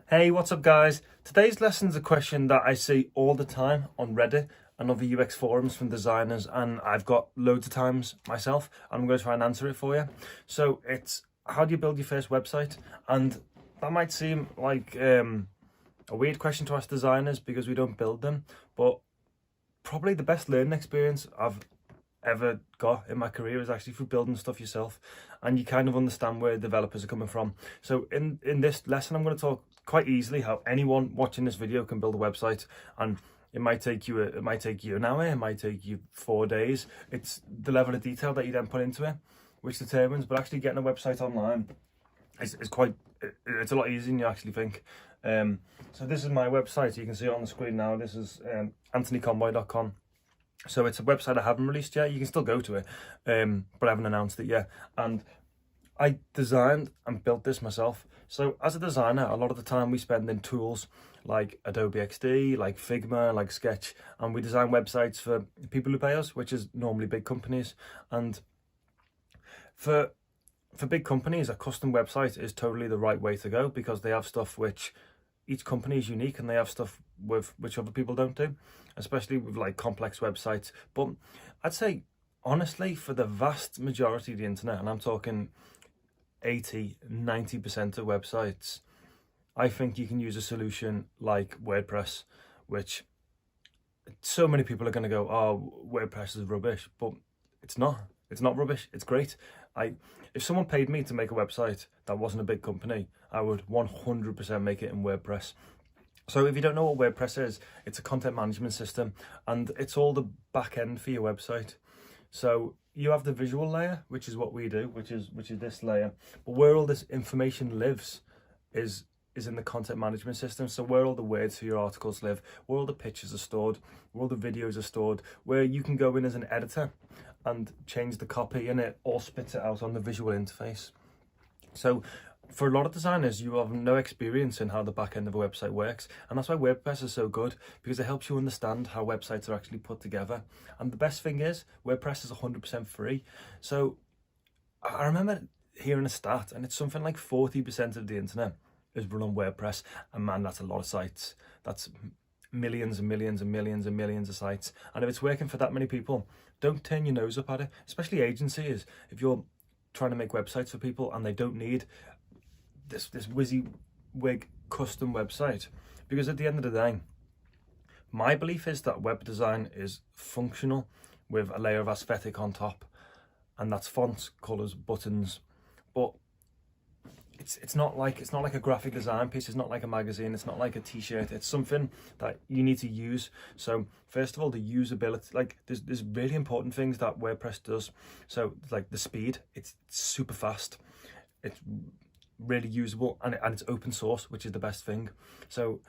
Hey, what's up guys? Today's lesson is a question that I see all the time on Reddit and other UX forums from designers, and I've got loads of times myself. I'm going to try and answer it for you. So it's, how do you build your first website? And that might seem like a weird question to ask designers because we don't build them, but probably the best learning experience I've ever got in my career is actually through building stuff yourself, and you kind of understand where developers are coming from. So in this lesson, I'm going to talk quite easily how anyone watching this video can build a website, and it might take you an hour, it might take you 4 days. It's the level of detail that you then put into it which determines, but actually getting a website online is quite, it's a lot easier than you actually think. So this is my website, you can see it on the screen now. This is anthonyconboy.com. So it's a website I haven't released yet. You can still go to it, but I haven't announced it yet. And I designed and built this myself. So as a designer, a lot of the time we spend in tools like Adobe XD, like Figma, like Sketch, and we design websites for people who pay us, which is normally big companies. And for big companies, a custom website is totally the right way to go because they have stuff which each company is unique, and they have stuff with which other people don't do, especially with like complex websites. But I'd say honestly, for the vast majority of the internet, and I'm talking 80-90% of websites, I think you can use a solution like WordPress, which so many people are going to go, oh, WordPress is rubbish, but it's not. It's not rubbish. It's great. If someone paid me to make a website that wasn't a big company, I would 100% make it in WordPress. So if you don't know what WordPress is, it's a content management system, and it's all the back end for your website. So you have the visual layer, which is what we do, which is this layer. But where all this information lives is in the content management system. So where all the words for your articles live, where all the pictures are stored, where all the videos are stored, where you can go in as an editor and change the copy, and it all spits it out on the visual interface. So for a lot of designers, you have no experience in how the back end of a website works, and that's why WordPress is so good, because it helps you understand how websites are actually put together. And the best thing is, WordPress is 100% free. So I remember hearing a stat, and it's something like 40% of the internet is run on WordPress, and man, that's a lot of sites. That's millions and millions and millions and millions of sites. And if it's working for that many people, don't turn your nose up at it, especially agencies. If you're trying to make websites for people and they don't need this WYSIWYG custom website, because at the end of the day, my belief is that web design is functional with a layer of aesthetic on top, and that's fonts, colors, buttons. But it's not like a graphic design piece. It's not like a magazine. It's not like a t-shirt. It's something that you need to use. So first of all, the usability, like there's really important things that WordPress does. So like the speed, it's super fast. It's really usable, and it's open source, which is the best thing. So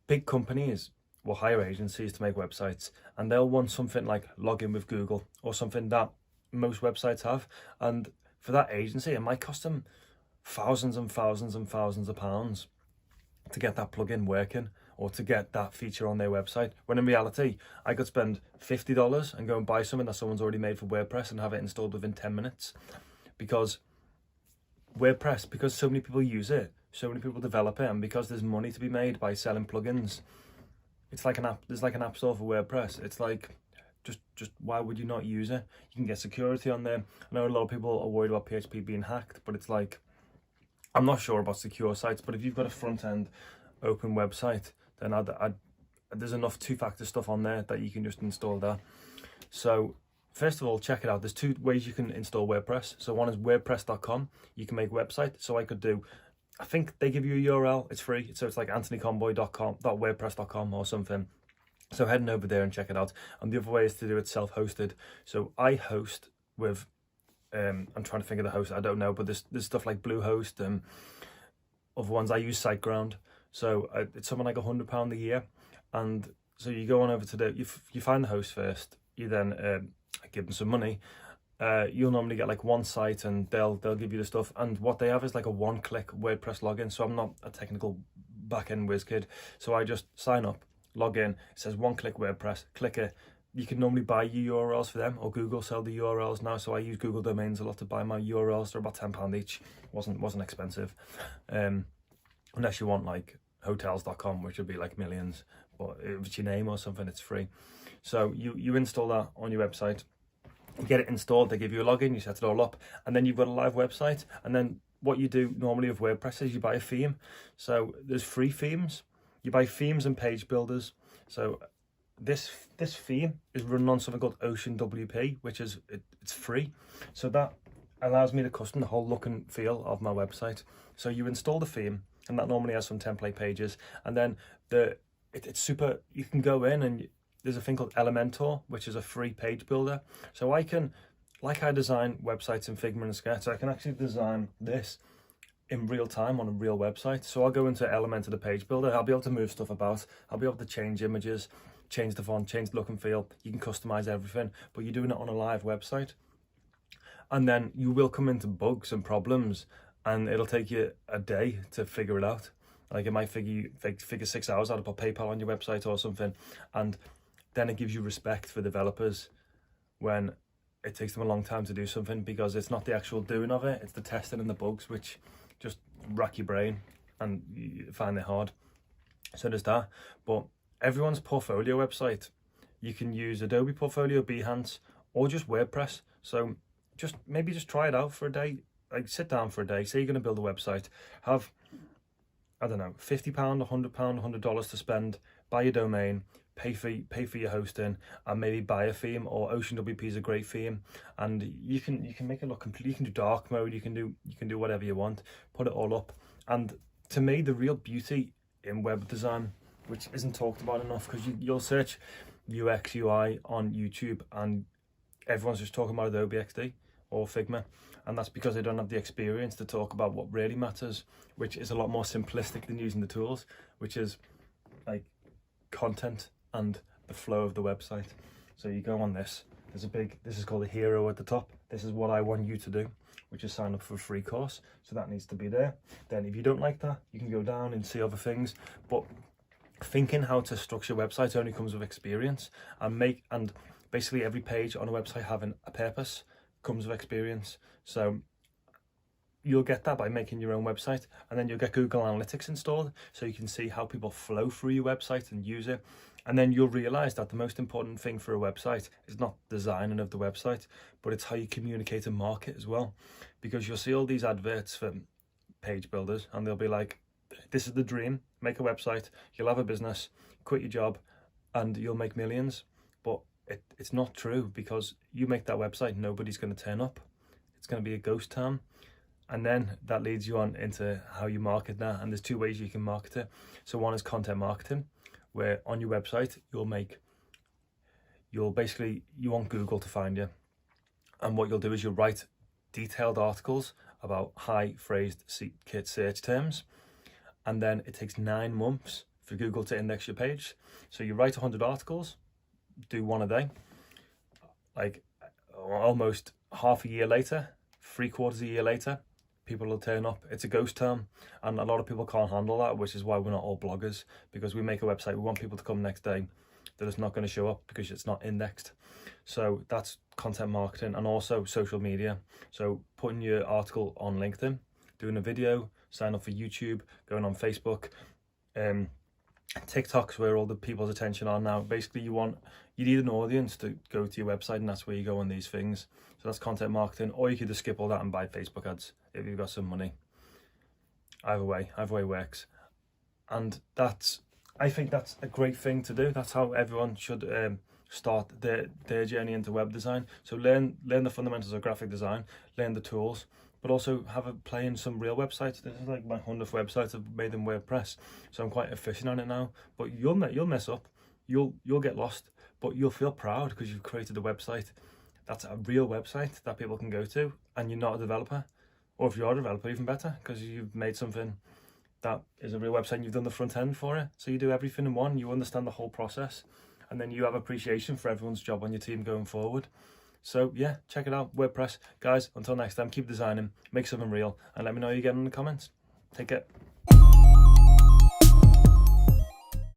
big companies will hire agencies to make websites, and they'll want something like login with Google or something that most websites have. And for that agency, it might cost them thousands and thousands and thousands of pounds to get that plugin working or to get that feature on their website, when in reality I could spend $50 and go and buy something that someone's already made for WordPress and have it installed within 10 minutes. Because WordPress, because so many people use it, so many people develop it, and because there's money to be made by selling plugins, it's like an app. There's like an app store for WordPress. It's like, just why would you not use it? You can get security on there. I know a lot of people are worried about PHP being hacked, but it's like, I'm not sure about secure sites, but if you've got a front-end open website, then there's enough two-factor stuff on there that you can just install that. So first of all, check it out. There's 2 ways you can install WordPress. So one is wordpress.com. You can make a website. So I think they give you a URL. It's free. So it's like anthonyconboy.wordpress.com or something. So heading over there and check it out. And the other way is to do it self-hosted. So I host with, I'm trying to think of the host, I don't know, but there's stuff like Bluehost and other ones. I use SiteGround. So it's something like £100 a year. And so you go on over to you find the host first, you then give them some money. You'll normally get like one site, and they'll give you the stuff. And what they have is like a one-click WordPress login. So I'm not a technical back-end whiz kid. So I just sign up, log in. It says one-click WordPress, click it. You can normally buy URLs for them, or Google sell the URLs now. So I use Google domains a lot to buy my URLs. They're about £10 each. Wasn't expensive, unless you want like hotels.com, which would be like millions, but if it's your name or something, it's free. So you install that on your website, you get it installed, they give you a login, you set it all up, and then you've got a live website. And then what you do normally with WordPress is you buy a theme. So there's free themes, you buy themes and page builders. So this theme is running on something called Ocean WP, which is it's free. So that allows me to custom the whole look and feel of my website. So you install the theme, and that normally has some template pages, and then it's super. You can go in and there's a thing called Elementor, which is a free page builder. So I can, like I design websites in Figma and Sketch, I can actually design this in real time on a real website. So I'll go into Elementor, the page builder. I'll be able to move stuff about. I'll be able to change images, change the font, change the look and feel. You can customize everything, but you're doing it on a live website. And then you will come into bugs and problems, and it'll take you a day to figure it out. Like it might figure 6 hours out to put PayPal on your website or something. And then it gives you respect for developers when it takes them a long time to do something, because it's not the actual doing of it, it's the testing and the bugs, which just rack your brain and you find it hard. So there's that. But everyone's portfolio website, you can use Adobe Portfolio, Behance, or just WordPress. So maybe just try it out for a day. Like sit down for a day, say you're going to build a website, have, I don't know, £50, £100, $100 to spend, buy your domain, pay for your hosting, and maybe buy a theme. Or Ocean WP is a great theme, and you can make it look complete. You can do dark mode, you can do whatever you want, put it all up. And to me, the real beauty in web design, which isn't talked about enough, because you'll search UX UI on YouTube and everyone's just talking about Adobe XD or Figma, and that's because they don't have the experience to talk about what really matters, which is a lot more simplistic than using the tools, which is like content and the flow of the website. So you go on this, this is called a hero at the top. This is what I want you to do, which is sign up for a free course. So that needs to be there. Then if you don't like that, you can go down and see other things. But thinking how to structure websites only comes with experience, and basically every page on a website having a purpose comes with experience. So you'll get that by making your own website, and then you'll get Google Analytics installed so you can see how people flow through your website and use it. And then you'll realize that the most important thing for a website is not designing of the website, but it's how you communicate and market as well. Because you'll see all these adverts for page builders and they'll be like, this is the dream, make a website, you'll have a business, quit your job and you'll make millions. But it's not true, because you make that website, nobody's going to turn up. It's going to be a ghost town. And then that leads you on into how you market that. And there's two ways you can market it. So one is content marketing, where on your website, you want Google to find you. And what you'll do is you'll write detailed articles about high phrased search terms. And then it takes 9 months for Google to index your page. So you write 100 articles, do one a day, like almost half a year later, 3/4 a year later, people will turn up. It's a ghost town, and a lot of people can't handle that, which is why we're not all bloggers, because we make a website, we want people to come next day. They're just not going to show up because it's not indexed. So that's content marketing, and also social media. So putting your article on LinkedIn, doing a video, sign up for YouTube, going on Facebook, TikTok's where all the people's attention are now. Basically, you need an audience to go to your website, and that's where you go on these things. So that's content marketing, or you could just skip all that and buy Facebook ads if you've got some money. Either way works. And I think that's a great thing to do. That's how everyone should start their journey into web design. So learn the fundamentals of graphic design, learn the tools, but also have a play in some real websites. This is like my 100th website I've made in WordPress, so I'm quite efficient on it now. But you'll mess up, you'll get lost, but you'll feel proud because you've created a website that's a real website that people can go to, and you're not a developer. Or if you're a developer, even better, because you've made something that is a real website and you've done the front end for it. So you do everything in one, you understand the whole process, and then you have appreciation for everyone's job on your team going forward. So yeah, check it out, WordPress. Guys, until next time, keep designing, make something real, and let me know how you get in the comments. Take care.